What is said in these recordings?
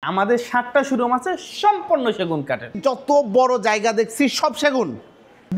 আমাদের 7টা শোরুম আছে সম্পূর্ণ সেগুন কাঠের। যত বড় জায়গা দেখছি সব সেগুন,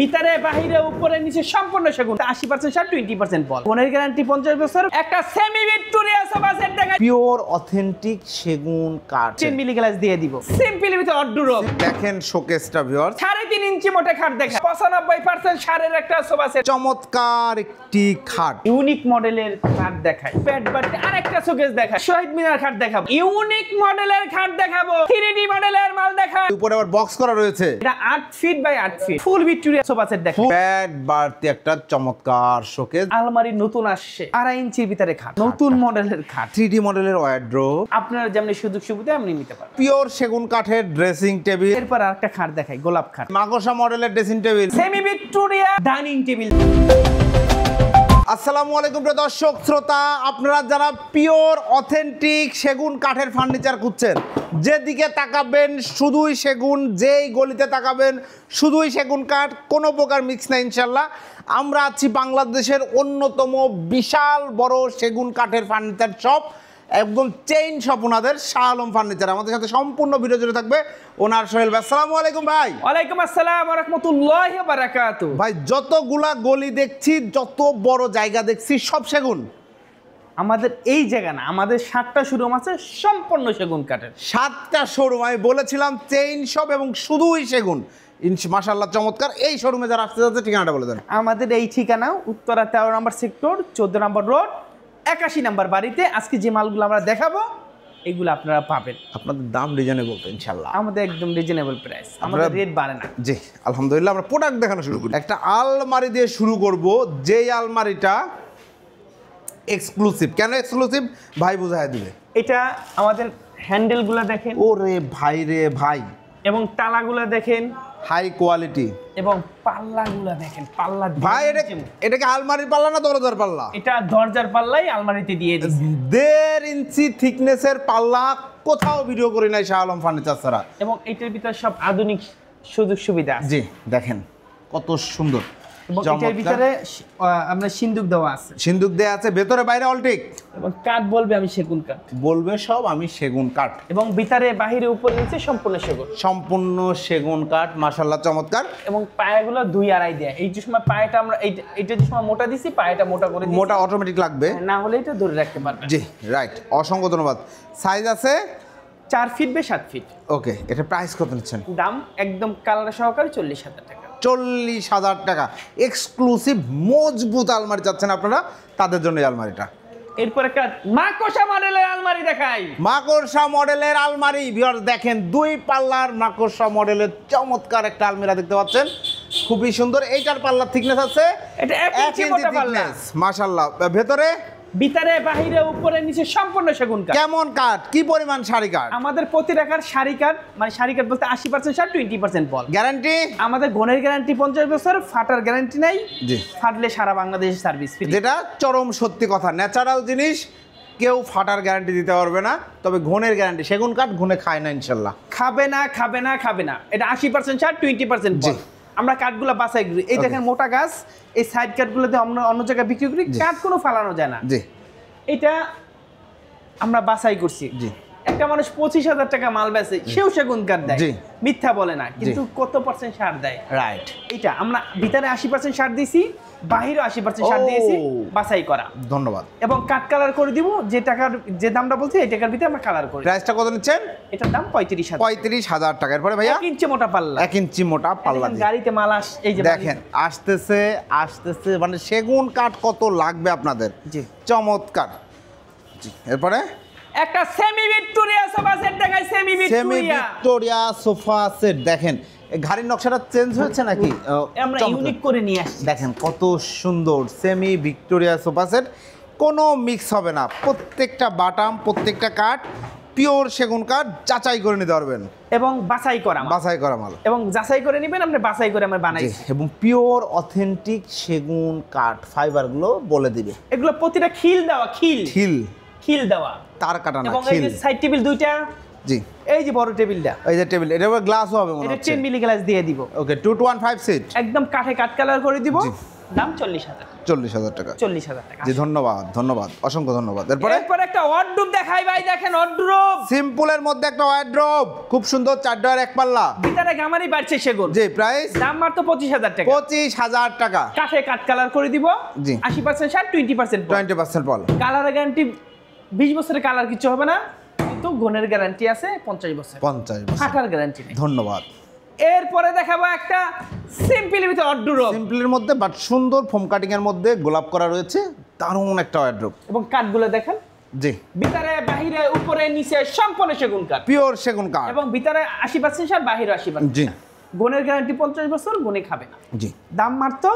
ভিতরে বাহিরে উপরে নিচে সম্পূর্ণ সেগুন। 80% ছাড়, 20% বল। ফোনের গ্যারান্টি 50 বছর। একটা সেমি ভিক্টোরিয়া সোফা সেট দেখাই, পিওর অথেন্টিক সেগুন কাঠ। 10 মিলি গ্লাস দিয়ে দিব, সিম্পলি উইথ অর্ডুরো। দেখেন শোকেসটা ভিউয়ার্স, 3.5 ইঞ্চি মোটা খাট দেখা, 95% সারের একটা সোফা সেট। চমৎকার একটি খাট, ইউনিক মডেলের খাট দেখাই। পেট বাটি আরেকটা শোকেস দেখাই, শহীদ মিনার খাট দেখাবো, ইউনিক মডেলের খাট দেখাবো, 3D মডেলের মাল দেখাই। উপরে আবার বক্স করা রয়েছে, এটা 8 feet by 8 feet full Victoria sofa set দেখাই। প্যাড বাড়তি একটা চমৎকার শোকেস। আলমারি নতুন আসছে, 2.5 ইঞ্চির ভিতরে খাট, নতুন মডেলের খাট, 3D মডেলের ওয়ার্ড্রোব। আপনারা যেমন সুযোগ সুবিধা এমনি নিতে পারেন। পিওর সেগুন কাঠের ড্রেসিং টেবিল। এরপর আরেকটা খাট দেখাই, গোলাপ খাট, মাকড়সা মডেলের dressing table, semi Victoria dining table. আসসালামু আলাইকুম প্রিয় দর্শক শ্রোতা, আপনারা যারা পিওর অথেন্টিক সেগুন কাঠের ফার্নিচার খুঁজছেন, যেদিকে তাকাবেন শুধুই সেগুন, যেই গলিতে তাকাবেন শুধুই সেগুন কাঠ, কোনো প্রকার মিক্স না ইনশাল্লাহ। আমরা আছি বাংলাদেশের অন্যতম বিশাল বড় সেগুন কাঠের ফার্নিচার শপ, একদম চেইন শপ ওনাদের, শাহ আলম ফার্নিচার। আমাদের সাথে সম্পূর্ণ ভিডিও জুড়ে থাকবে ওনার সোহেল ভাই। আসসালামু আলাইকুম ভাই। ওয়ালাইকুম আসসালাম ওয়া রাহমাতুল্লাহি ওয়া বারাকাতুহু। ভাই যতগুলা গলি দেখছি, যত বড় জায়গা দেখছি সব সেগুন। আমাদের এই জায়গা না, আমাদের 7টা শোরুম আছে সম্পূর্ণ সেগুন কাঠের। 7টা শোরুম, আমি বলেছিলাম চেইন শপ এবং শুধুই সেগুন। মাশাআল্লাহ চমৎকার। এই শোরুমে যারা আসতে যাচ্ছে ঠিকানাটা বলে দেন। আমাদের এই ঠিকানা উত্তরা 13 নম্বর সেক্টর, 14 নম্বর রোড, 81 নম্বর বাড়িতে। আজকে যে মালগুলো আমরা দেখাবো এগুলো আপনারা পাবেন। আপনাদের দাম রিজনেবল তো ইনশাআল্লাহ? আমাদের একদম রিজনেবল প্রাইস, আমাদের রেট বাড়ে না। জি আলহামদুলিল্লাহ। আমরা প্রোডাক্ট দেখানো শুরু করি। একটা আলমারি দিয়ে শুরু করব, যেই আলমারিটা এক্সক্লুসিভ। কেন এক্সক্লুসিভ ভাই বুঝায় দিবে। এটা আমাদের হ্যান্ডেলগুলো দেখেন, ওরে ভাই রে ভাই, এবং তালাগুলো দেখেন হাই কোয়ালিটি, এবং পাল্লাগুলো দেখেন। পাল্লা ভাই এটা কি আলমারির পাল্লা না দরজার পাল্লা? এটা দরজার পাল্লাই আলমারিতে দিয়ে দিয়েছি। 1.5 ইঞ্চি থিকনেসের পাল্লা, কোথাও ভিডিও করি নাই শাহ আলম ফার্নিচার ছাড়া। এবং এটার ভিতরে সব আধুনিক সুযোগ সুবিধা আছে। জি দেখেন কত সুন্দর। এবং এটার ভিতরে আমরা সিন্দুক দেওয়া আছে, সিন্দুক দেয়া আছে, ভেতরে বাইরে অলটিক। এবং কাঠ বলবে আমি সেগুন কাঠ, বলবে সব আমি সেগুন কাঠ। এবং ভিতরে বাহিরে উপরে নিচে সম্পূর্ণ সেগুন, সম্পূর্ণ সেগুন কাঠ। মাশাআল্লাহ চমৎকার। এবং পায়াগুলো 2.5 দেয়া। এই যে সময় পায়াটা আমরা এইটা যে সময় মোটা দিছি, পায়াটা মোটা করে দিছি, মোটা অটোমেটিক লাগবে, না হলে এটা ধরে রাখতে পারবে। জি রাইট, অসংখ্য ধন্যবাদ। সাইজ আছে 4 ফিট বাই 7 ফিট। ওকে, এটা প্রাইস কত নিচ্ছেন? দাম একদম কালার সহকারে 40,000 টাকা। 40,000 টাকা। এক্সক্লুসিভ মজবুত আলমারি চাচ্ছেন আপনারা, তাদের জন্য এই আলমারিটা। এরপর একটা মাকড়সা মডেলের আলমারি দেখাই। মাকড়সা মডেলের আলমারি ভিউয়ার্স দেখেন, 2 পাল্লার মাকড়সা মডেলের চমৎকার একটা আলমিরা দেখতে পাচ্ছেন, খুবই সুন্দর। এইটার পাল্লার থিকনেস আছে এটা 1 ইঞ্চি মোটা পাল্লা। মাশাআল্লাহ। ভেতরে ভিতরে বাহিরে উপরে নিচে সম্পূর্ণ সেগুন কাঠ। কেমন কাঠ, কি পরিমাণ সারি কাঠ? আমাদের প্রতি টাকার সারি কাঠ, মানে সারি কাঠ বলতে 80% সার, 20% বল। গ্যারান্টি? আমাদের ঘনের গ্যারান্টি 50 বছর, ফাটার গ্যারান্টি নাই। জি, ফাটলে সারা বাংলাদেশ সার্ভিস ফ্রি। যেটা চরম সত্যি কথা। ন্যাচারাল জিনিস কেউ ফাটার গ্যারান্টি দিতে পারবে না, তবে ঘনের গ্যারান্টি। সেগুন কাঠ ঘনে খায় না ইনশাল্লাহ। খাবে না, খাবে না, খাবে না। এটা 80% সার, 20% বল। আমরা কাঠগুলো বাছাই করি। এই দেখেন মোটা গাছ, এই সাইড কাঠগুলোতে আমরা অন্য জায়গায় বিক্রি করি, কাঠ কোনো ফালানো যায় না। জি, এটা আমরা বাছাই করছি। জি, একটা মানুষ 25,000 টাকা মাল বেচে, সেও সেগুন কাঠ দেয়, মিথ্যা বলে না, কিন্তু কত পার্সেন্ট সার দেয়? রাইট। এটা আমরা ভিতরে 80% সার দিয়েছি, বাহিরে 80% সার দিয়েছি, বাছাই করা। ধন্যবাদ। এবং কাঠ কালার করে দিব, যে দামটা বলছি এই টাকার ভিতরে আমরা কালার করি। প্রাইসটা কত নিচ্ছেন? এটার দাম 35,000। 35,000 টাকা। এরপরে ভাইয়া 1 ইঞ্চি মোটা পাল্লা, 1 ইঞ্চি মোটা পাল্লা দিয়ে গাড়িতে মাল এই যে দেখেন আসতেছে, মানে সেগুন কাঠ কত লাগবে আপনাদের। জি চমৎকার। জি, এরপরে একটা সেমি ভিক্টোরিয়া সোফা সেট দেখাই। সেমি ভিক্টোরিয়া সোফা সেট দেখেন, গাড়ির নকশাটা চেঞ্জ হয়েছে নাকি? আমরা ইউনিক করে নিয়ে আসছি। দেখেন কত সুন্দর সেমি ভিক্টোরিয়া সোফা সেট, কোনো মিক্স হবে না। প্রত্যেকটা বাটাম, প্রত্যেকটা কাঠ পিওর সেগুন কাঠ, যাচাই করে নিতে পারবেন। এবং বাছাই করা মাল, এবং যাচাই করে নেবেন, আপনি বাছাই করে আমরা বানাই। এবং পিওর অথেন্টিক সেগুন কাঠ ফাইবারগুলো বলে দিবে। এগুলো প্রতিটা খিল দেওয়া, খিল দেওয়া, তার কাটা না, এবং এই যে সাইড টেবিল দুইটা। জি, এই যে বড় টেবিলটা, এই যে টেবিল, এটা গ্লাসও হবে মনে এটা হচ্ছে। 10 মিলি গ্লাস দিয়ে দিব। ওকে, 2 to 1 5 সিট, একদম কাঠে কাট কালার করে দিব। দাম 40,000। 40,000 টাকা। 40,000 টাকা। জি ধন্যবাদ, ধন্যবাদ, অসংখ্য ধন্যবাদ। এরপর একটা ওয়ার্ডরোব দেখাই ভাই, দেখেন ওয়ার্ডরোব সিম্পলের মধ্যে একটা ওয়ার্ডরোব, খুব সুন্দর, 4 ডয়ার 1 পাল্লা। ভিতরে গামারি বাড়ছে সেগুন। জি প্রাইস দাম মাত্র 25,000 টাকা। 25,000 টাকা। কাঠে কাট কালার করে দিব। জি 80% ছাড়, 20% 20% পল। কালারের গ্যারান্টি 20 বছরের কালার কিছু হবে না, কিন্তু গুণের গ্যারান্টি আছে 50 বছর। 50 বছর। ফাটার গ্যারান্টি নেই। ধন্যবাদ। এরপরে দেখাবো একটা সিম্পলের ভিতরে ওয়ার্ডরোব, সিম্পলের মধ্যে বাট সুন্দর ফোম কাটিং এর মধ্যে গোলাপ করা রয়েছে, দারুণ একটা ওয়ার্ডরোব। এবং কাঠগুলো দেখেন, জি ভিতরে বাহিরে উপরে নিচে সম্পূর্ণ সেগুন কাঠ, পিওর সেগুন কাঠ। এবং ভিতরে 80% ছাড়, বাহিরে 80%। জি গুণের গ্যারান্টি 50 বছর, গুণে খাবে না। জি দাম মাত্র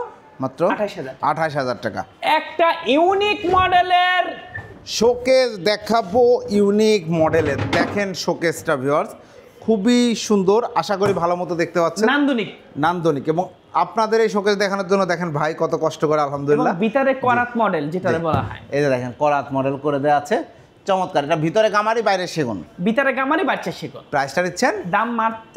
28,000 28,000 টাকা। একটা ইউনিক মডেলের শোকেস দেখাবো, ইউনিক মডেলের। দেখেন শোকেসটা ভিউয়ার্স, খুবই সুন্দর, আশা করি ভালো মতো দেখতে পাচ্ছেন। নান্দনিক নান্দনিক। এবং আপনাদের এই শোকেস দেখানোর জন্য দেখেন ভাই কত কষ্ট করে, এবং আলহামদুলিল্লাহ। ভিতরে করাত মডেল যেটা বলা হয়, এই যে দেখেন করাত মডেল করে দেওয়া আছে, চমৎকার। এটা ভিতরে গামারি, বাইরে সেগুন। ভিতরে গামারি বাচ্চা সেগুন। প্রাইসটা দিচ্ছেন দাম মাত্র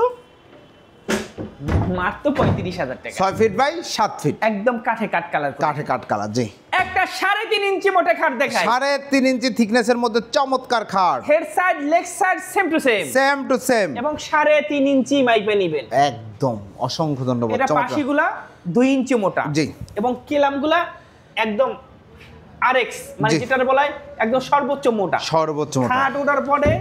35,000 টাকা। 6 ফিট বাই 7 ফিট, একদম কাঠে কাট কালার। কাঠে কাঠ কালার। জি একটা 3.5 ইঞ্চি মোটা খাট দেখায়, 3.5 ইঞ্চি থিকনেসের মধ্যে চমৎকার খাট, head side leg side same to same, same to same, এবং 3.5 ইঞ্চি মাইপে নেবেন। একদম। অসংখ্য ধন্যবাদ। এটা চমৎকার। পাশিগুলা 2 ইঞ্চি মোটা। জি। এবং কিলামগুলা একদম আরএক্স, মানে জি। যেটা বলা হয় একদম সর্বোচ্চ মোটা। সর্বোচ্চ মোটা। খাট ওঠার পরে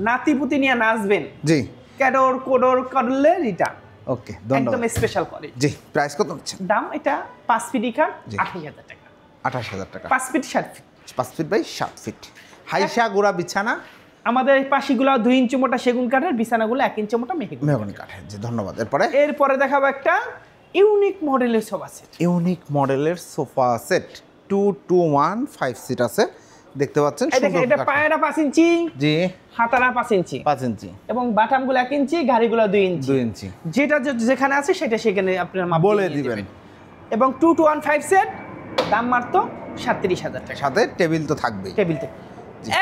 নাতিপুতি নিয়ে নাচবেন, জি ক্যাডর কোডর করলে রিটা ওকে একদম ধন্যবাদ। স্পেশাল করে। জি প্রাইস কত হচ্ছে? দাম এটা 5 ফিট খাট, জি। 28,000 টাকা। 28,000 টাকা। 5 feet 7 feet, 5 feet by 7 feet, হাইসা গোড়া বিছানা, আমাদের এই পাশিগুলো 2 ইঞ্চি মোটা সেগুন কাঠের, বিছানাগুলো 1 ইঞ্চি মোটা মেহগনি। মেহগনি কাঠের। জি ধন্যবাদ। এরপরে দেখাবো একটা ইউনিক মডেলের সোফা সেট। ইউনিক মডেলের সোফা সেট 2 to 1 5 সিট আছে, দেখতে পাচ্ছেন। এই দেখেন, এটা পায়রা 5 ইঞ্চি, জি হাতারা 5 ইঞ্চি, 5 ইঞ্চি, এবং বাটামগুলো 1 ইঞ্চি, গাড়িগুলো 2 ইঞ্চি। 2 ইঞ্চি যেটা যেখানে আছে সেটা সেখানে আপনার মাপ বলে দিয়ে দিবেন। এবং 2 to 1 5 সেট, দাম মাত্র 37,000 টাকা। সাথে টেবিল তো থাকবেই। টেবিল থেকে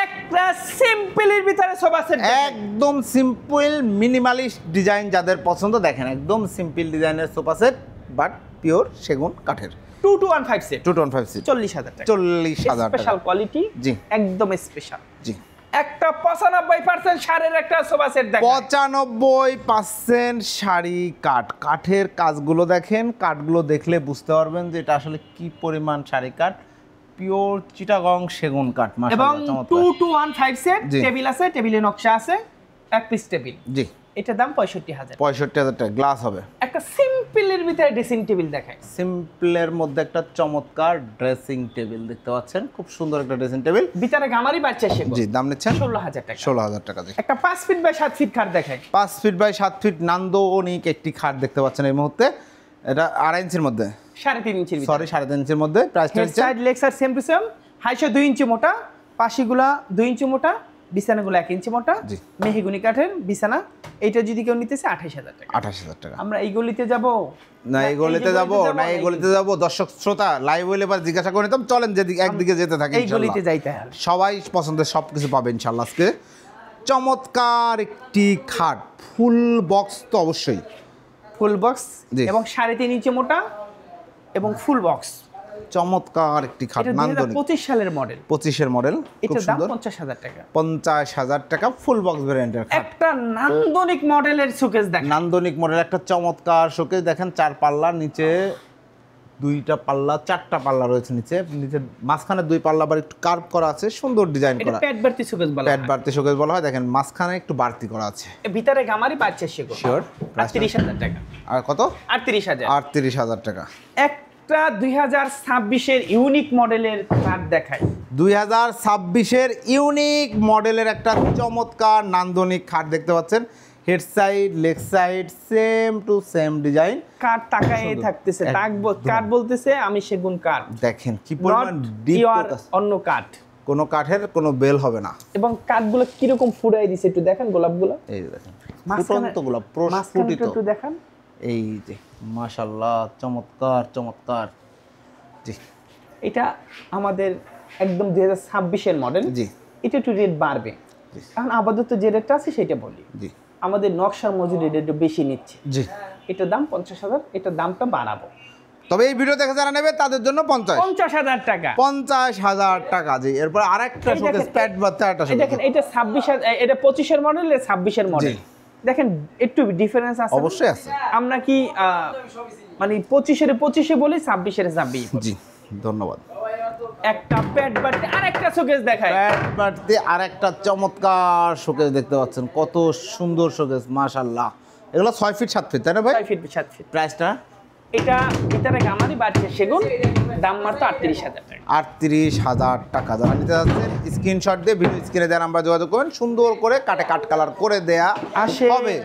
একটা সিম্পলের ভিতরে সোফা সেট, একদম সিম্পল মিনিমালিস্ট ডিজাইন যাদের পছন্দ, দেখেন একদম সিম্পল ডিজাইনের সোফা সেট বাট পিওর সেগুন কাঠের। 2 to 1 5 সেট, 2 to 1 5 সিট, 40,000 টাকা। 40,000 স্পেশাল টাকা। কোয়ালিটি, জি একদম স্পেশাল। জি একটা 95% সারের একটা সোফা সেট দেখেন। 95% শাড়ি কাঠ। কাঠের কাজগুলো দেখেন, কাঠগুলো দেখলে বুঝতে পারবেন যে এটা আসলে কি পরিমাণ শাড়ি কাঠ, পিওর চিটাগং সেগুন কাঠ। এবং মাশাআল্লাহ 2 চমৎকার। to 1 5 set, G. টেবিল আছে, টেবিলে নকশা আছে, এক পিস টেবিল। জি এটার দাম 65,000। 65,000 টাকা। গ্লাস হবে। একটা সিম্পলের ভিতরে ড্রেসিং টেবিল দেখায়, সিম্পলের মধ্যে একটা চমৎকার ড্রেসিং টেবিল দেখতে পাচ্ছেন, খুব সুন্দর একটা ড্রেসিং টেবিল। ভিতরে গামারি বাচ্চা সেগুন। জি দাম নিচ্ছেন 16,000 টাকা। 16,000 টাকা দিয়ে। একটা 5 ফিট বাই 7 ফিট খাট দেখায়, 5 ফিট বাই 7 ফিট নান্দনিক একটি খাট দেখতে পাচ্ছেন এই মুহূর্তে। এটা 2.5 ইঞ্চির মধ্যে, 3.5 ইঞ্চির ভিতরে। সরি 3.5 ইঞ্চির মধ্যে। প্রাইসটা head side leg side same to same, হাইশো 2 ইঞ্চি মোটা, পাশিগুলা 2 ইঞ্চি মোটা, বিছানাগুলো 1 ইঞ্চি মোটা, জি। মেহগনি কাঠের বিছানা। এইটা যদি কেউ নিতেছে 28,000 টাকা। 28,000 টাকা। আমরা এই গলিতে যাব না এই গলিতে যাব, না এই গলিতে যাব, দর্শক শ্রোতা লাইভ হইলে এবার জিজ্ঞাসা করে নিতাম, চলেন যেদিকে একদিকে যেতে থাকি এই গলিতে যাইতে হবে। সবাই পছন্দের সব কিছু পাবে ইনশাল্লাহ। আজকে চমৎকার একটি খাট, ফুল বক্স তো অবশ্যই, ফুল বক্স জি। এবং 3.5 ইঞ্চি মোটা এবং ফুল বক্স। চমৎকার একটি খাট, এটা নান্দনিক। 2025 সালের মডেল। 25-এর মডেল, খুব এটার দাম সুন্দর। 50,000 টাকা। 50,000 টাকা ফুল বক্স ভ্যারিয়েন্টের খাট। একটা নান্দনিক মডেলের শোকেস দেখেন, নান্দনিক মডেল একটা চমৎকার শোকেস দেখেন, 4 পাল্লা, নিচে 2টা পাল্লা, 4টা পাল্লা রয়েছে নিচে, নিচে মাঝখানে 2 পাল্লা আবার একটু কার্ভ করা আছে, সুন্দর ডিজাইন এটা করা। পেট বাড়তি শোকেস বলা প্যাড হয়। বাড়তি শোকেস বলা হয়, দেখেন মাঝখানে একটু বাড়তি করা আছে। এর ভিতরে গামারি বাচ্চা সেগুন। শিওর 38,000 টাকা। আর কত? 38,000। 38,000 টাকা। একটা 2026-এর ইউনিক মডেলের কাঠ দেখায়, 2026-এর ইউনিক মডেলের একটা চমৎকার নান্দনিক খাট দেখতে পাচ্ছেন। Head side leg side same to same design. কাঠ তাকায় থাকতেছে, কাঠ বলতেছে আমি সেগুন কাঠ, দেখেন কি পরিমাণ ডিপ অন্য কাঠ। কোনো কাঠের কোনো বেল হবে না। এবং কাঠগুলো কিরকম ফুরাই দিছে একটু দেখেন, গোলাপগুলো এই যে দেখেন মাঝখানে- ফুটন্ত গোলাপ, মাঝখানে প্রস্ফুটিত। একটু দেখান। এই যে মাশাআল্লাহ চমৎকার চমৎকার। জি এটা আমাদের একদম 2026-এর মডেল। জি এটা একটু রেট বাড়বে, জি এখন আপাতত যে রেটটা আছে সেটা বলি। জি আমাদের নকশার মজুরি রেট একটু বেশি নিচ্ছে। জি এটার দাম 50,000, এটার দামটা বাড়াবো। তবে এই ভিডিও দেখে যারা নেবে তাদের জন্য 50,000 টাকা। 50,000 টাকা। জি, এরপর আরেকটা শোকেস প্যাড বাচ্চা একটা শোকেস। দেখেন এটা 26 এটা 25 এর মডেল, এটা 26 এর মডেল। দেখেন একটু ডিফারেন্স আছে, অবশ্যই আছে। আমরা কি মানে 25 এর 25 বলি, 26 এর 26। জি, ধন্যবাদ। একটা প্যাড বাটে আরেকটা শোকেস দেখাই। প্যাড বাটতে আরেকটা চমৎকার শোকেস দেখতে পাচ্ছেন, কত সুন্দর শোকেস, মাশাআল্লাহ। এগুলো 6 ফিট 7 ফিট, তাই না ভাই? 6 ফিট 7 ফিট। প্রাইসটা এটা ভিতরে গামারি বাড়ছে সেগুন, দাম মাত্র 38,000 টাকা। 38,000 টাকা। যারা নিতে যাচ্ছেন স্ক্রিনশট দিয়ে ভিডিও স্ক্রিনে দেওয়া নাম্বার যোগাযোগ করবেন, সুন্দর করে কাট কালার করে দেয়া হবে।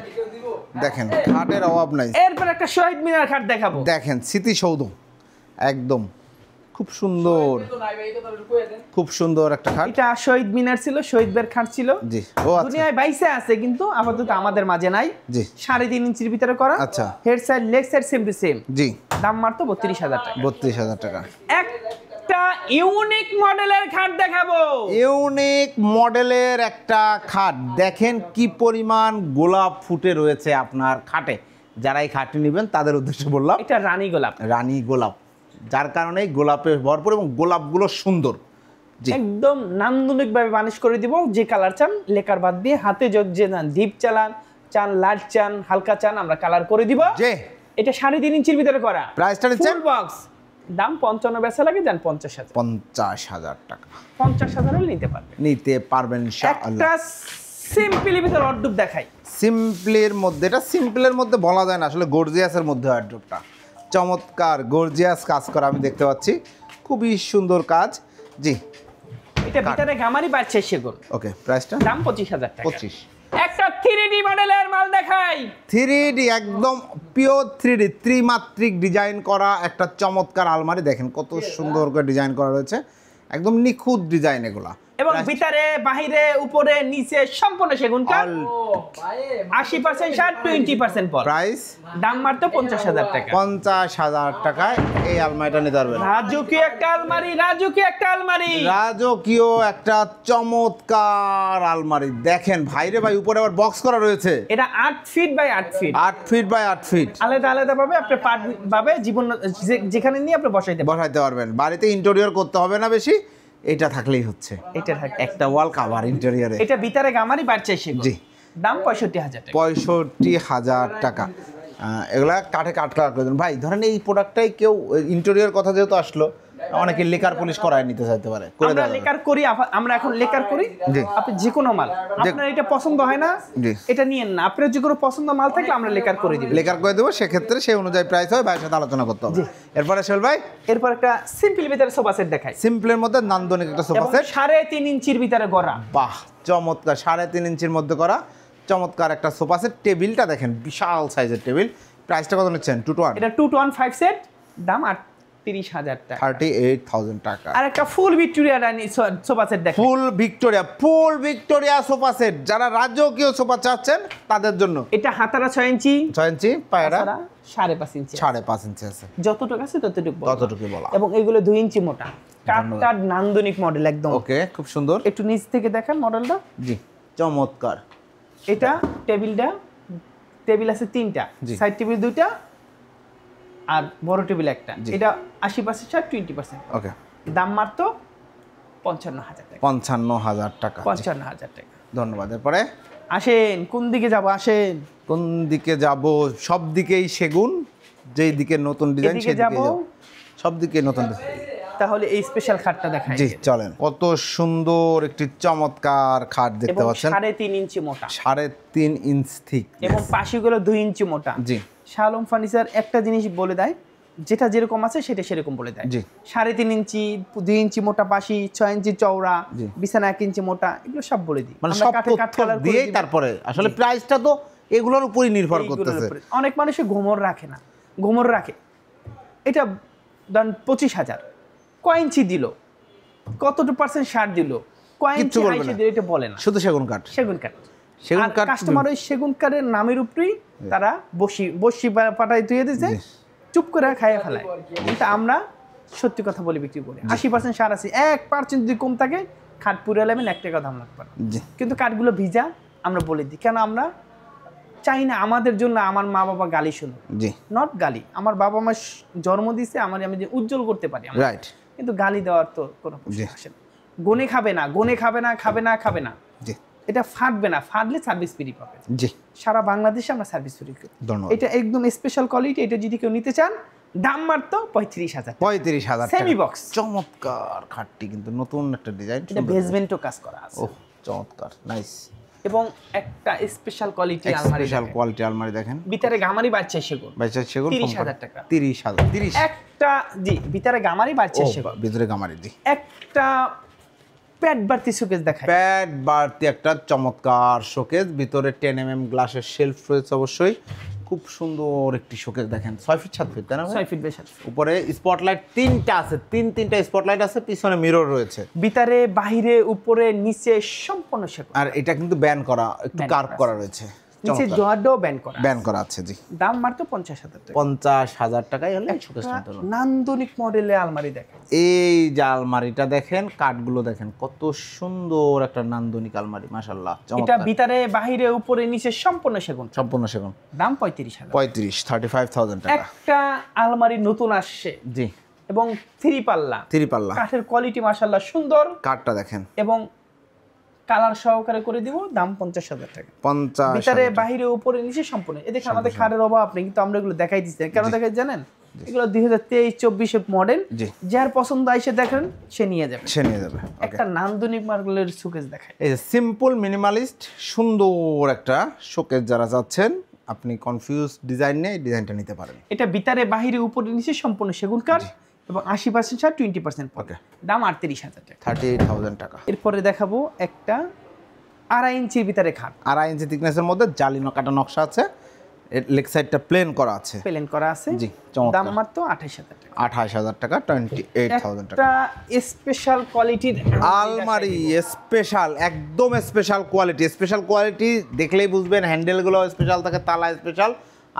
দেখেন খাটের অভাব নাই। এরপর একটা শহীদ মিনার খাট দেখাবো। দেখেন স্মৃতিসৌধ, একদম খুব সুন্দর, খুব সুন্দর একটা খাট। এটা শহীদ মিনার ছিল, শহীদদের খাট ছিল। জি, ও আচ্ছা। দুনিয়ায় বাইসে আছে কিন্তু আপাতত আমাদের মাঝে নাই। জি, 3.5 ইঞ্চির ভিতরে করা। আচ্ছা। Head side leg side same to same. জি, দাম মাত্র 32,000 টাকা। 32,000 টাকা। একটা ইউনিক মডেলের খাট দেখাবো। ইউনিক মডেলের একটা খাট, দেখেন কি পরিমাণ গোলাপ ফুটে রয়েছে আপনার খাটে। যারা এই খাটটি নেবেন তাদের উদ্দেশ্যে বললাম, এটা রানী গোলাপ। রানী গোলাপ, যার কারণে গোলাপে ভরপুর এবং গোলাপগুলো সুন্দর। জি, একদম নান্দনিক ভাবে বানিশ করে দিব। যে কালার চান লেকার বাদ দিয়ে হাতে যে চান, ডিপ চালান চান, লাইট চান, হালকা চান, আমরা কালার করে দিব। যে এটা 3.5 ইঞ্চির ভিতরে করা। প্রাইসটা নিচ্ছেন ফুল বক্স, দাম 55 বেচা লাগে, যান 50,000। 50,000 টাকা 50,000 হলে নিতে পারবেন। নিতে পারবেন ইনশাআল্লাহ। একটা সিম্পলি ভিতরে অর্ডুপ দেখাই। সিম্পলের মধ্যে, এটা সিম্পলের মধ্যে বলা যায় না, আসলে গর্জিয়াসের মধ্যে অর্ডুপটা চমৎকার গর্জিয়াস কাজ করা আমি দেখতে পাচ্ছি, খুবই সুন্দর কাজ। জি, এটা ভিতরে গামারি বাড়ছে সেগুন। ওকে, প্রাইসটা দাম 25,000 টাকা। 25। একটা 3D মডেলের মাল দেখাই। 3D, একদম পিওর 3D ত্রিমাত্রিক ডিজাইন করা একটা চমৎকার আলমারি। দেখেন কত সুন্দর করে ডিজাইন করা রয়েছে, একদম নিখুঁত ডিজাইন এগুলা। এবং ভিতরে বাহিরে উপরে নিচে সম্পূর্ণ সেগুন কাঠ। 80% শার্ট, 20% পর। প্রাইস দাম মাত্র 50,000 টাকা। 50,000 টাকায় এই আলমারিটা নিতে পারবেন। রাজকীয় একটা আলমারি, রাজকীয় একটা আলমারি, রাজকীয় একটা চমৎকার আলমারি। দেখেন ভাইরে ভাই, উপরে আবার বক্স করা রয়েছে। এটা 8 feet by 8 feet, 8 feet by 8 feet. আলাদা আলাদা ভাবে আপনি পার্ট ভাবে জীবন যেখানে নিয়ে আপনি বসাইতে পারবেন। বাড়িতে ইন্টেরিয়র করতে হবে না বেশি, এটা থাকলেই হচ্ছে। এটা থাকে একটা ওয়াল কভার ইন্টেরিয়রে। এটা ভিতরে গামারি বাড়ছে সেগুন। জি, দাম 65,000 টাকা। 65,000 টাকা। এগুলা কাঠে কাট কালার করে দেন ভাই। ধরেন এই প্রোডাক্টটাই কেউ ইন্টেরিয়র কথা যেহেতু আসলো, অনেকে লেকার পলিশ করায় নিতে চাইতে পারে, করে আমরা দেওয়া লেকার করি, আমরা এখন লেকার করি। জি। আপনি যে কোনো মাল আপনার এটা পছন্দ হয় না, জি, এটা নিয়েন না। আপনার যে কোনো পছন্দ মাল থাকলে আমরা লেকার করে দিব। লেকার করে দেবো, সেক্ষেত্রে সেই অনুযায়ী প্রাইস হয়, ভাইয়ের সাথে আলোচনা করতে হবে। এরপরে সোহেল ভাই, এরপর একটা সিম্পল ভিতরে সোফা সেট দেখাই। সিম্পলের মধ্যে নান্দনিক একটা সোফা সেট। 3.5 ইঞ্চির ভিতরে গড়া। বাহ, চমৎকার। 3.5 ইঞ্চির মধ্যে করা চমৎকার একটা সোফা সেট। টেবিলটা দেখেন, বিশাল সাইজের টেবিল। প্রাইসটা কত নিচ্ছেন? 2 to 1। এটা 2 to 1 5 সেট, দাম 38,000 টাকা। 38,000 টাকা। আর একটা ফুল ভিক্টোরিয়া সোফা সেট দেখাই। ফুল ভিক্টোরিয়া সোফা সেট। যারা রাজকীয় সোফা চাচ্ছেন তাদের জন্য। এটা হাতারা 6 ইঞ্চি, 6 ইঞ্চি, পায়রা 5.5 ইঞ্চি, 5.5 ইঞ্চি আছে। যতটুকু আছে ততটুকু বলা। ততটুকুই বলা। এবং এগুলো 2 ইঞ্চি মোটা, কাঠটা নান্দনিক মডেল একদম। ওকে, খুব সুন্দর। একটু নিচ থেকে দেখেন মডেলটা। জি, চমৎকার। এটা টেবিল আছে 3টা, সাইড টেবিল 2টা আর বড় টেবিল একটা। এটা 80% ছাড়, 20%। ওকে, দাম মাত্র 55,000 টাকা। 55,000 টাকা। 55,000 টাকা। ধন্যবাদ। এরপরে আসেন, কোন দিকে যাব? আসেন, কোন দিকে যাব? সব দিকেই সেগুন, যেই দিকে নতুন ডিজাইন এদিকে সেদিকে যাব। যাব। সব দিকে নতুন। তাহলে এই স্পেশাল খাটটা দেখাই। জি, চলেন। কত সুন্দর একটি চমৎকার খাট দেখতে এবং পাচ্ছেন। 3.5 ইঞ্চি মোটা, 3.5 ইঞ্চ থিক এবং পাশগুলো 2 ইঞ্চি মোটা। জি, শালম ফার্নিচার একটা জিনিস বলে দেয়, যেটা যেরকম আছে সেটা সেরকম বলে দেয়। জি, 3.5 ইঞ্চি, 2 ইঞ্চি মোটা পাশি, 6 ইঞ্চি চওড়া, জি। বিছানা 1 ইঞ্চি মোটা, এগুলো সব বলে দিই। মানে আমরা সব কাঠে কাঠ তথ্য কালার করে দিয়েই দিই। তারপরে আসলে প্রাইসটা তো এগুলোর উপরই নির্ভর এইগুলোর করতেছে। উপরে। অনেক মানুষে ঘুমর রাখে না, ঘুমর রাখে। এটা ধরেন 25,000, কয় ইঞ্চি দিল, কতটুকু পার্সেন্ট ছাড় দিল, কয় ইঞ্চি কিচ্ছু বলবে আইসে না। দিল, এটা বলে না। শুধু সেগুন কাঠ। সেগুন কাঠ। সেগুন কাঠ কাস্টমার ওই সেগুন কাঠের নামের উপরেই তারা বসি পাটাই ধুয়ে দিয়েছে, চুপ করে খাইয়ে ফেলায়। কিন্তু আমরা সত্যি কথা বলে বিক্রি করি। 80% সার আছে, 1% যদি কম থাকে খাট পুরে নেবেন, 1 টাকা দাম লাগবে না। কিন্তু কাঠগুলো ভিজা, আমরা বলে দিই। কেন? আমরা চাই না আমাদের জন্য আমার মা বাবা গালি শুনুক, জি নট গালি। আমার বাবা মা জন্ম দিছে আমি যে উজ্জ্বল করতে পারি আমার। রাইট, কিন্তু গালি দেওয়ার তো কোনো জি। প্রশ্ন আসে না। গনে খাবে না, গনে খাবে না, খাবে না, খাবে না, জি এটা ফাটবে না, ফাটলে সার্ভিস ফ্রি পাবে। জি সারা বাংলাদেশে আমরা সার্ভিস ফ্রি করি। ধন্যবাদ। এটা একদম স্পেশাল কোয়ালিটি। এটা যদি কেউ নিতে চান দাম মাত্র 35,000 টাকা। 35,000 সেমি বক্স, চমৎকার খাটটি, কিন্তু নতুন একটা ডিজাইন। এটা বেসমেন্টও কাজ করা আছে। ওহ চমৎকার, নাইস। এবং একটা স্পেশাল কোয়ালিটি আলমারি, স্পেশাল কোয়ালিটি আলমারি দেখেন, ভিতরে গামারি বাড়ছে সেগুন, বাইচা সেগুন 30,000 টাকা। 30,000 একটা জি ভিতরে গামারি বাড়ছে ও সেগুন। ভিতরে গামারি, জি। একটা প্যাড বাড়তি শোকেস দেখায়, প্যাড বাড়তি একটা চমৎকার শোকেস, ভিতরে 10 mm গ্লাসের শেলফ রয়েছে অবশ্যই। খুব সুন্দর একটি শোকেস দেখেন, 6 ফিট 7 ফিট, তাই না ভাই? 6 ফিট বেশ আছে। উপরে স্পটলাইট 3টা আছে, তিনটা স্পটলাইট আছে, পিছনে মিরর রয়েছে। ভিতরে বাহিরে উপরে নিচে সম্পূর্ণ সেগুন। আর এটা কিন্তু ব্যান করা, একটু ব্যান কার্ভ করা করা রয়েছে, নিচে জোয়ারটাও ব্যান করা, ব্যান করা আছে, জি। দাম মাত্র 50,000 টাকা। 50,000 টাকায় হলে শোকেস নিতে পারবেন। নান্দনিক মডেলের আলমারি দেখেন, এই যে আলমারিটা দেখেন, কাঠগুলো দেখেন, কত সুন্দর একটা নান্দনিক আলমারি, মাশাআল্লাহ এটা চমৎকার। ভিতরে বাহিরে উপরে নিচে সম্পূর্ণ সেগুন, সম্পূর্ণ সেগুন, দাম 35,000। 35,000 টাকা। একটা আলমারি নতুন আসছে জি, এবং 3 পাল্লা, 3 পাল্লা, কাঠের কোয়ালিটি মাশাআল্লাহ সুন্দর কাঠটা দেখেন, এবং কালার সহকারে করে দিব, দাম 50,000 টাকা। 50,000 ভিতরে বাহিরে উপরে নিচে সম্পূর্ণ। এ দেখে আমাদের খাটের অভাব নেই, কিন্তু আমরা এগুলো দেখাই দিচ্ছি। কেন দেখাই জানেন? এগুলো 2023-24 মডেল, জি। যার পছন্দ আইসে দেখেন সে নিয়ে যাবে। সে নিয়ে যাবে। ওকে, একটা নান্দনিক মার্বেলের শোকেস দেখায়, এই যে সিম্পল মিনিমালিস্ট সুন্দর একটা শোকেস যারা চাচ্ছেন, আপনি কনফিউজ ডিজাইন নেই, ডিজাইনটা নিতে পারেন। এটা ভিতরে বাহিরে উপরে নিচে সম্পূর্ণ সেগুন কাঠ এবং 80% ছাড় 20% ওকে, দাম 38,000 টাকা। 38,000 টাকা। এরপরে দেখাবো একটা 2.5 ইঞ্চির ভিতরে খাট, 2.5 ইঞ্চি থিকনেসের মধ্যে জালি কাটা নকশা আছে, এর লেগ সাইডটা প্লেন করা আছে, প্লেন করা আছে, জি চমৎকার। দাম মাত্র 28,000 টাকা। 28,000 টাকা, 28,000 টাকা। একটা স্পেশাল কোয়ালিটির আলমারি, স্পেশাল, একদম স্পেশাল কোয়ালিটি। স্পেশাল কোয়ালিটি দেখলেই বুঝবেন, হ্যান্ডেলগুলো স্পেশাল থাকে, তালা স্পেশাল,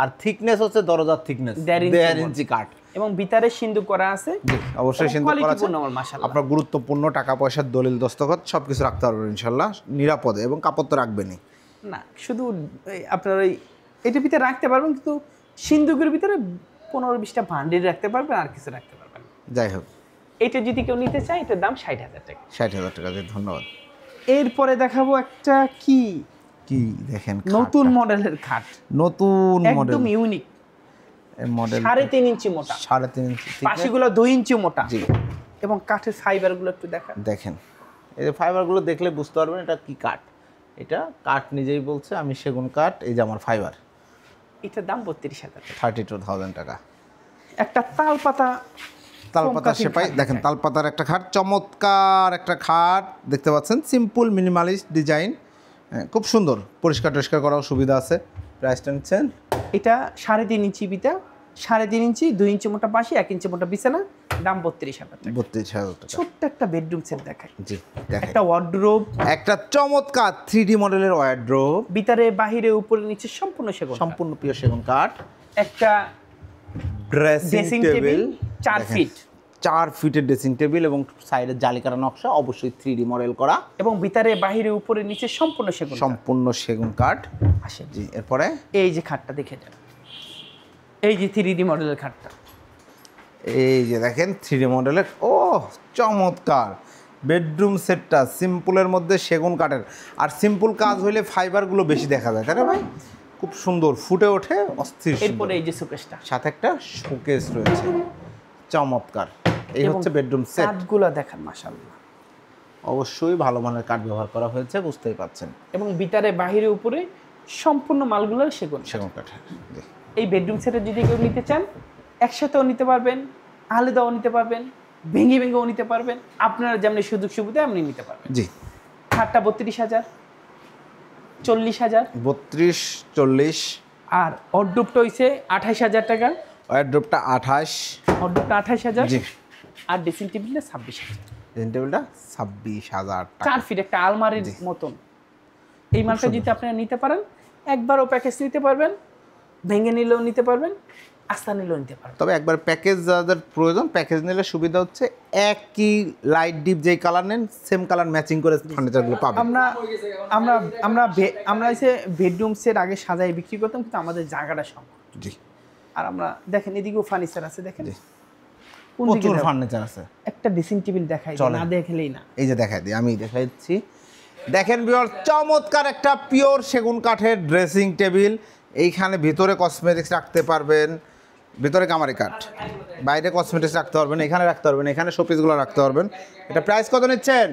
আর থিকনেস হচ্ছে দরজার থিকনেস 1.5 ইঞ্চি কাঠ। এবং ভিতরে সিন্দুক করা আছে, জি অবশ্যই সিন্ধু করা আছে। কোয়ালিটিপূর্ণ মাল মাশাআল্লাহ। আপনার গুরুত্বপূর্ণ টাকা পয়সার দলিল দস্তখত সবকিছু রাখতে পারবেন ইনশাল্লাহ নিরাপদে, এবং কাপড় তো রাখবেনই না শুধু আপনার ওই এটার ভিতরে রাখতে পারবেন, কিন্তু সিন্দুকের ভিতরে 15-20টা ভান্ডিল রাখতে পারবেন, আর কিছু রাখতে পারবেন। যাই হোক, এটা যদি কেউ নিতে চায় এটার দাম 60,000 টাকা। 60,000 টাকা, ধন্যবাদ। এরপরে দেখাবো একটা কি কি দেখেন, নতুন মডেলের খাট, নতুন মডেল, একদম ইউনিক, মডেল 3.5 ইঞ্চি মোটা, 3.5 ইঞ্চি thickness। পাশিগুলো 2 ইঞ্চি মোটা, জি এবং কাঠের ফাইবারগুলো একটু দেখান। দেখেন, এই যে ফাইবারগুলো দেখলে বুঝতে পারবেন এটা কি কাঠ। এটা কাঠ নিজেই বলছে, আমি সেগুন কাঠ, এই যে আমার ফাইবার। এটার দাম 32,000 টাকা। 32,000 টাকা। একটা তালপাতা, তালপাতা সেপাই দেখেন, তালপাতার একটা খাট, চমৎকার একটা খাট দেখতে পাচ্ছেন, সিম্পল মিনিমালিস্ট ডিজাইন, খুব সুন্দর, পরিষ্কার টরিষ্কার করাও সুবিধা আছে। প্রাইসটা নিচ্ছেন, এটা 3.5 ইঞ্চি বিটা, 3.5 ইঞ্চি, 2 ইঞ্চি মোটা পাশি, 1 ইঞ্চি মোটা বিছানা, দাম 32,000 টাকা। 32,000 টাকা। ছোট্ট একটা বেডরুম সেট দেখায়, জি দেখেন, একটা ওয়ার্ডরোব, একটা চমৎকার 3D মডেলের ওয়ার্ড্রোব, ভিতরে বাহিরে উপরে নিচে সম্পূর্ণ সেগুন, সম্পূর্ণ পিওর সেগুন কাঠ। একটা ড্রেসিং টেবিল 4 ফিট, 4 ফিটের ড্রেসিং টেবিল, এবং সাইডে জালিকাটা নকশা, অবশ্যই 3D মডেল করা, এবং ভিতরে বাহিরে উপরে নিচে সম্পূর্ণ সেগুন। সম্পূর্ণ সেগুন কাঠ। আসেন জি এরপরে এই যে খাটটা দেখে যান, এই যে 3D মডেলের খাটটা, এই যে দেখেন 3D মডেলের, ও চমৎকার বেডরুম সেটটা, সিম্পলের মধ্যে সেগুন কাঠের, আর সিম্পল কাজ হইলে ফাইবারগুলো বেশি দেখা যায়, তাই না ভাই? খুব সুন্দর ফুটে ওঠে, অস্থির সুন্দর। এরপরে এই যে শোকেসটা, সাথে একটা শোকেস রয়েছে, চমৎকার। এই হচ্ছে বেডরুম সেট। কাঠগুলো দেখেন মাশাআল্লাহ, অবশ্যই ভালো মানের কাঠ ব্যবহার করা হয়েছে, বুঝতেই পাচ্ছেন। এবং ভিতরে বাহিরে উপরে সম্পূর্ণ মালগুলো সেগুন। সেগুন কাঠের, জি। এই বেডরুম সেটে যদি কেউ নিতে চান, একসাথেও নিতে পারবেন, আলাদাও নিতে পারবেন, ভেঙে ভেঙেও নিতে পারবেন, আপনারা যেমনি সুযোগ সুবিধা এমনি নিতে পারবেন। জি খাটটা 32,000, 40,000, 32, 40। আর অর্ডোপটা হইছে 28,000 টাকা, ওয়ার্ড্রোবটা 28, অর্ডোপটা 28,000, জি। আর ড্রেসিং টেবিলটা 26,000। ড্রেসিং টেবিলটা 26,000 টাকা। 4 ফিট একটা আলমারির মতন। এই মালটা যদি আপনারা নিতে পারেন, একবারও প্যাকেজ নিতে পারবেন, ভেঙে নিলেও নিতে পারবেন, আস্তা নিলেও নিতে পারবেন। তবে একবার প্যাকেজ যাদের প্রয়োজন প্যাকেজ নিলে সুবিধা হচ্ছে একই লাইট ডিপ যেই কালার নেন সেম কালার ম্যাচিং করে ফার্নিচারগুলো পাবেন। আমরা আমরা আমরা আমরা এসে বেডরুম সেট আগে সাজাই বিক্রি করতাম, কিন্তু আমাদের জায়গাটা সব। জি। আর আমরা দেখেন এদিকেও ফার্নিচার আছে, দেখেন কোন দিকে প্রচুর যাবো? ফার্নিচার আছে। একটা ড্রেসিং টেবিল দেখাই, চলেন। না দেখলেই না। এই যে দেখাই দিই, আমি দেখাই দিচ্ছি। দেখেন ভিউয়ার, চমৎকার একটা পিওর সেগুন কাঠের ড্রেসিং টেবিল। এইখানে ভিতরে কসমেটিক্স রাখতে পারবেন, ভিতরে কামারি কাঠ, বাইরে কসমেটিক্স রাখতে পারবেন, এখানে রাখতে পারবেন, এখানে শোপিসগুলো রাখতে পারবেন। এটা প্রাইস কত নিচ্ছেন?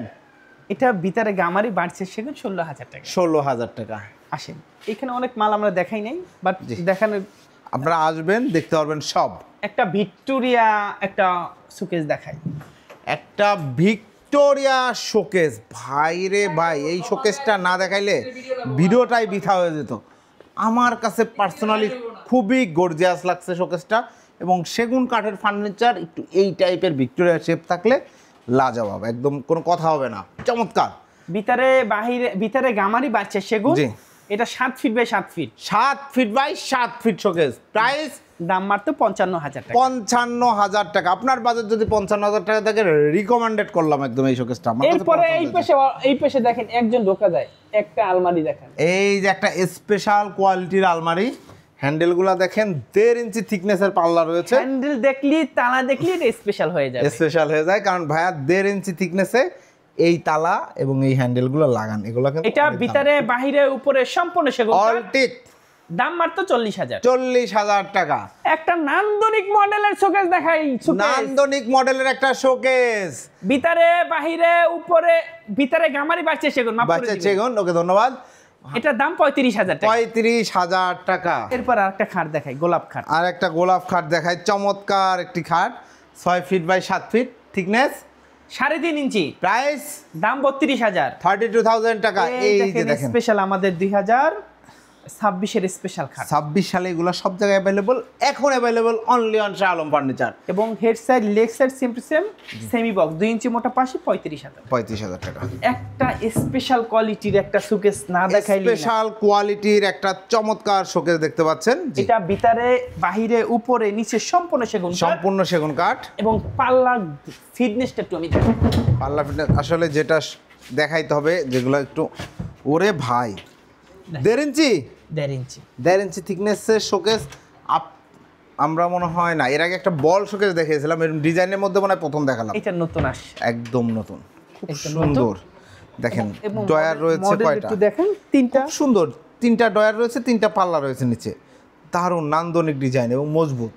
এটা ভিতরে গামারি বাড়ছে সেগুন 16,000 টাকা। 16,000 টাকা। আসেন, এখানে অনেক মাল আমরা দেখাই নাই, বাট জি। দেখানোর আপনারা আসবেন, দেখতে পারবেন সব। একটা ভিক্টোরিয়া একটা সুকেস দেখাই। একটা ভিক্টোরিয়া শোকেস, ভাই রে ভাই, এই শোকেসটা না দেখাইলে ভিডিওটাই বৃথা হয়ে যেত। আমার কাছে পার্সোনালি খুবই গর্জিয়াস লাগছে শোকেসটা, এবং সেগুন কাঠের ফার্নিচার একটু এই টাইপের ভিক্টোরিয়া শেপ থাকলে লাজবাব, একদম কোনো কথা হবে না, চমৎকার। ভিতরে গামারি বাড়ছে সেগুন। জি। এটা 7 feet by 7 feet, 7 feet by 7 feet showcase. Price দাম মাত্র 55,000 টাকা। 55,000 টাকা। আপনার বাজেট যদি 55,000 টাকা থাকে, রিকমেন্ডেড করলাম একদম এই শোকেসটা। আমার কাছে এরপরে পছন্দ হয়েছে। এই পাশে দেখেন একজন ঢোকা যায়, একটা আলমারি দেখেন। এই যে একটা স্পেশাল কোয়ালিটির আলমারি, হ্যান্ডেলগুলো দেখেন 1.5 ইঞ্চি থিকনেসের পাল্লা রয়েছে। হ্যান্ডেল দেখলি, তালা দেখলি এটা স্পেশাল হয়ে যাবে। স্পেশাল হয়ে যায়, কারণ ভাইয়া 1.5 ইঞ্চি থিকনেসে এই তালা এবং এই হ্যান্ডেলগুলো লাগান, এগুলো কিন্তু এটা ভিতরে বাহিরে উপরে সম্পূর্ণ সেগুন কাঠ। All tick. দাম মাত্র 40,000। 40,000 টাকা। একটা নান্দনিক মডেলের শোকেস দেখাই। নান্দনিক মডেলের একটা শোকেস, ভিতরে বাহিরে উপরে, ভিতরে গামারি বাড়ছে সেগুন, মাফ করে বাচ্চা দিবেন। চেগুন। ওকে, ধন্যবাদ। এটার দাম 35,000 টাকা। 35,000 টাকা। এরপর আরেকটা খাট দেখাই, গোলাপ খাট। আর একটা গোলাপ খাট দেখায়, চমৎকার একটি খাট, 6 feet by 7 feet thickness, 3.5 inch. Price দাম 32,000। 32,000 টাকা। এই যে দেখেন স্পেশাল আমাদের 2026 এর স্পেশাল খাট। 26 সালে এগুলো সব জায়গায় অ্যাভেলেবল, এখন available only on Shah Alam furniture. এবং head side leg side same to same, semi box 2 ইঞ্চি মোটা পাশে 35,000। 35,000 টাকা। একটা স্পেশাল কোয়ালিটির একটা সুকেস না দেখাইলে না। স্পেশাল কোয়ালিটির একটা চমৎকার শোকেস দেখতে পাচ্ছেন। জি, এটা ভিতরে বাহিরে উপরে নিচে সম্পূর্ণ সেগুন কাঠ, সম্পূর্ণ সেগুন কাঠ। এবং পাল্লা ফিটনেসটা একটু আমি দেখাই। পাল্লা ফিটনেস আসলে যেটা দেখাইতে হবে, যেগুলো একটু, ওরে ভাই 1.5 ইঞ্চি, 1.5 ইঞ্চি 1.5 ইঞ্চি থিকনেসের শোকেস। আমরা মনে হয় না এর আগে একটা বল শোকেস দেখিয়েছিলাম, এরকম ডিজাইনের মধ্যে মনে হয় প্রথম দেখালাম। এটা নতুন আসছে, একদম নতুন, খুব একদম সুন্দর। দেখেন এবং ডয়ার রয়েছে মডেল কয়টা, একটু দেখেন, তিনটা। খুব সুন্দর, 3টা ডয়ার রয়েছে, 3টা পাল্লা রয়েছে নিচে, দারুণ নান্দনিক ডিজাইন এবং মজবুত,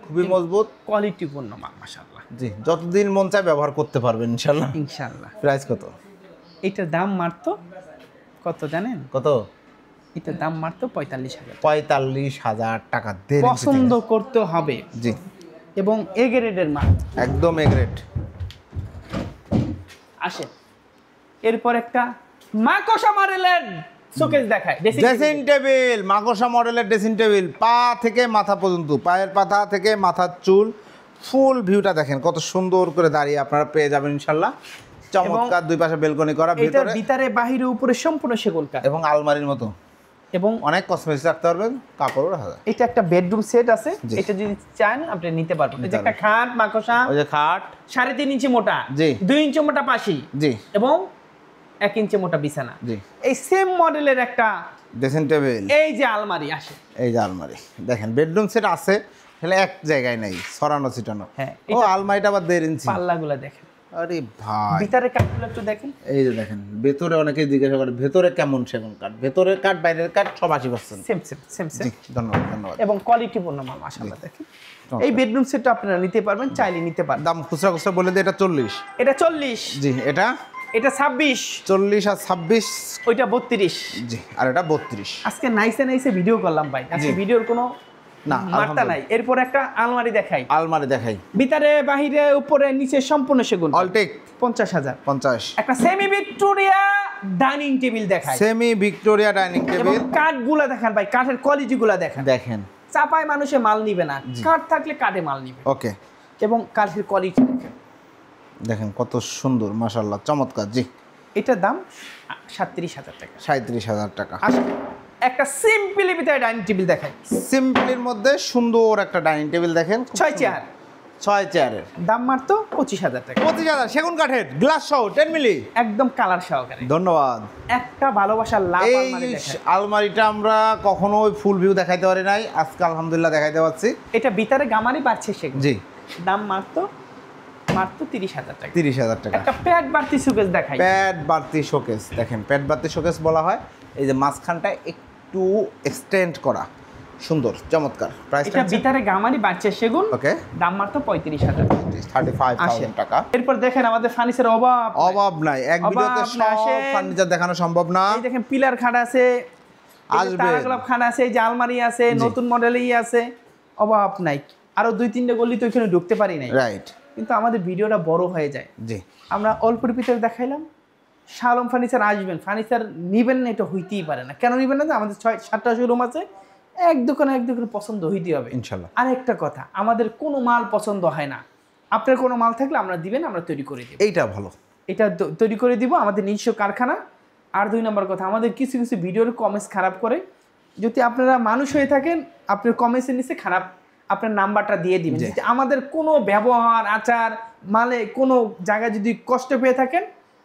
খুবই মজবুত, কোয়ালিটিপূর্ণ মাল, মাশাআল্লাহ। জি, যতদিন মন চায় ব্যবহার করতে পারবেন ইনশাল্লাহ। ইনশাআল্লাহ। প্রাইস কত? এটার দাম মাত্র কত জানেন? কত? এটার দাম মাত্র 45,000। 45,000 টাকা। 1.5 ইঞ্চি পছন্দ করতে হবে, জি, এবং এ গ্রেডের মাল। একদম এ গ্রেড। আসেন, এরপর একটা মাকড়সা মডেলের শোকেস দেখায়। ড্রেসিং টেবিল, মাকড়সা মডেলের ড্রেসিং টেবিল, পা থেকে মাথা পর্যন্ত, পায়ের পাতা থেকে মাথার চুল, ফুল ভিউটা দেখেন কত সুন্দর করে দাঁড়িয়ে আপনারা পেয়ে যাবেন ইনশাল্লাহ। চমৎকার, দুই পাশে বেলকনি করা, এটার ভিতরে ভিতরে বাহিরে উপরে সম্পূর্ণ সেগুন কাঠ, এবং আলমারির মতো, এবং অনেক কসমেটিক্স রাখতে পারবেন, কাপড়ও রাখা যায়। এটা একটা বেডরুম সেট আছে, জি। এটা যদি চান আপনি নিতে পারবেন। নিতে এটা একটা খাট মাকড়সা, ওই যে খাট, 3.5 ইঞ্চি মোটা, জি। 2 ইঞ্চি মোটা পাশি, জি, এবং 1 ইঞ্চি মোটা বিছানা। জি। এই সেম মডেলের একটা ড্রেসিং টেবিল, এই যে আলমারি আসে। এই যে আলমারি দেখেন, বেডরুম সেট আছে, তাহলে এক জায়গায় নেই, ছড়ানো ছিটানো। হ্যাঁ, ও আলমারিটা আবার 1.5 ইঞ্চি। পাল্লাগুলো দেখেন, আরে ভাই, ভিতরে কাঠগুলো একটু দেখেন। এই যে দেখেন, ভেতরে অনেকেই জিজ্ঞাসা করে ভেতরে কেমন সেগুন কাঠ, ভেতরের কাঠ বাইরের কাঠ সব 80%। সেম সেম সেম সেম, জি, ধন্যবাদ ধন্যবাদ। এবং কোয়ালিটিপূর্ণ মাল, মাশাআল্লাহ। দেখেন এই বেডরুম সেটটা আপনারা নিতে পারবেন, চাইলে নিতে পারবেন। দাম খুচরা খুচরা বলে দিয়ে এটা 40। এটা 40, জি, এটা এটা 26, 40 আর 26। ওইটা 32। জি, আর এটা 32। আজকে নাইসে ভিডিও করলাম ভাই, আজকে ভিডিওর কোনো না, মাত্রা নাই। এরপর একটা আলমারি দেখাই, আলমারি দেখাই, ভিতরে বাহিরে উপরে নিচে সম্পূর্ণ সেগুন, অলটেক 50,000। 50। একটা সেমি ভিক্টোরিয়া ডাইনিং টেবিল দেখাই, সেমি ভিক্টোরিয়া ডাইনিং এবং টেবিল কাঠগুলা দেখেন ভাই, কাঠের কোয়ালিটিগুলা দেখেন। দেখেন, চাপায় মানুষে মাল নিবে না, কাঠ থাকলে কাঠে মাল নিবে। ওকে, এবং কাঠের কোয়ালিটি দেখেন, দেখেন কত সুন্দর, মাশাআল্লাহ, চমৎকার। জি, এটার দাম 37,000 টাকা। 37,000 টাকা। আসেন, একটা সিম্পলি ভিতরে ডাইনিং টেবিল দেখাই। সিম্পলির মধ্যে সুন্দর একটা ডাইনিং টেবিল দেখেন, 6 চেয়ার, 6 চেয়ারের দাম মাত্র 25,000 টাকা। 25,000 সেগুন কাঠের গ্লাস সহ 10 মিলি, একদম কালার সহকারে। ধন্যবাদ। একটা ভালোবাসার লাভ এই আলমারি দেখেন। আলমারিটা আমরা কখনো ফুল ভিউ দেখাইতে পারি নাই, আজকে আলহামদুলিল্লাহ দেখাইতে পারছি। এটা ভিতরে গামারি বাড়ছে সেগুন, জি, দাম মাত্র 30,000 টাকা। 30,000 টাকা। একটা প্যাড বাড়তি সুকেস দেখাই। প্যাড বাড়তি শোকেস দেখেন, প্যাড বাড়তি শোকেস বলা হয় এই যে মাঝখানটা একটু এক্সটেন্ড করা, সুন্দর চমৎকার। প্রাইস এটা ভিতরে গামারি বাড়ছে সেগুন, ওকে, দাম মাত্র 35,000 টাকা। 35,000 টাকা। এরপর দেখেন আমাদের ফার্নিচার অভাব নাই, এক ভিডিওতে সব ফার্নিচার দেখানো সম্ভব না। এই দেখেন পিলার খাট আছে, আসবে তারাগলাপ খাট আছে, এই যে আলমারি আছে, নতুন মডেলই আছে, অভাব নাই। আরো 2-3টা গলি তো এখানে ঢুকতে পারি নাই, রাইট, কিন্তু আমাদের ভিডিওটা বড় হয়ে যায়। জি, আমরা অল্পের ভিতরে দেখাইলাম। শাহ আলম ফার্নিচার আসবেন, ফার্নিচার নিবেন না এটা হইতেই পারে না। কেন নিবেন না? আমাদের 6-7টা শোরুম আছে, এক দোকানে পছন্দ হইতে হবে ইনশাল্লাহ। আরেকটা কথা, আমাদের কোনো মাল পছন্দ হয় না, আপনার কোনো মাল থাকলে আমরা দিবেন, আমরা তৈরি করে দিব। এইটা ভালো, এটা তৈরি করে দিব, আমাদের নিজস্ব কারখানা। আর 2 নম্বর কথা, আমাদের কিছু কিছু ভিডিওর কমেন্টস খারাপ করে, যদি আপনারা মানুষ হয়ে থাকেন আপনার কমেন্টসের নিচে খারাপ আপনার নাম্বারটা দিয়ে দিবেন। যদি আমাদের কোনো ব্যবহার আচার মালে কোনো জায়গায় যদি কষ্ট পেয়ে থাকেন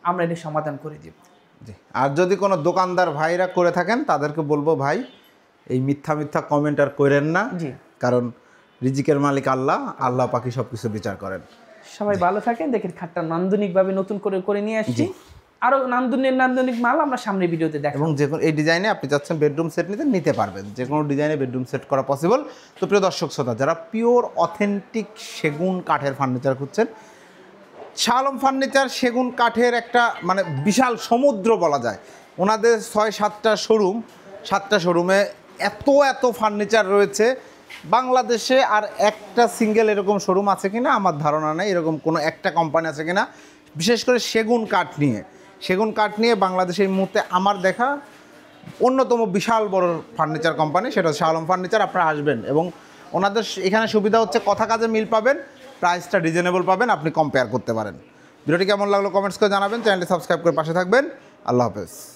আমরা এটা সমাধান করে দিব। জি, আর যদি কোনো দোকানদার ভাইরা করে থাকেন তাদেরকে বলবো, ভাই এই মিথ্যা মিথ্যা কমেন্ট আর করেন না, জি, কারণ রিজিকের মালিক আল্লাহ, আল্লাহ পাকি সব কিছু বিচার করেন। সবাই ভালো থাকেন। দেখেন খাটটা নান্দনিকভাবে নতুন করে নিয়ে আসছি, আরও নান্দনিক মাল আমরা সামনে ভিডিওতে দেখাবো। এবং যে কোনো এই ডিজাইনে আপনি চাচ্ছেন বেডরুম সেট নিতে পারবেন, যে কোনো ডিজাইনে বেডরুম সেট করা পসিবল। তো প্রিয় দর্শক শ্রোতা, যারা পিওর অথেন্টিক সেগুন কাঠের ফার্নিচার খুঁজছেন, শাহ আলম ফার্নিচার সেগুন কাঠের একটা মানে বিশাল সমুদ্র বলা যায়। ওনাদের 6-7টা শোরুম, 7টা শোরুমে এত ফার্নিচার রয়েছে। বাংলাদেশে আর একটা সিঙ্গেল এরকম শোরুম আছে কিনা আমার ধারণা নেই, এরকম কোনো একটা কোম্পানি আছে কিনা বিশেষ করে সেগুন কাঠ নিয়ে বাংলাদেশে এই মুহূর্তে আমার দেখা অন্যতম বিশাল বড় ফার্নিচার কোম্পানি, সেটা হচ্ছে শাহ আলম ফার্নিচার। আপনারা আসবেন এবং ওনাদের এখানে সুবিধা হচ্ছে কথা কাজে মিল পাবেন, প্রাইসটা রিজনেবল পাবেন, আপনি কম্পেয়ার করতে পারেন। ভিডিওটি কেমন লাগলো কমেন্টস করে জানাবেন, চ্যানেলটি সাবস্ক্রাইব করে পাশে থাকবেন। আল্লাহ হাফেজ।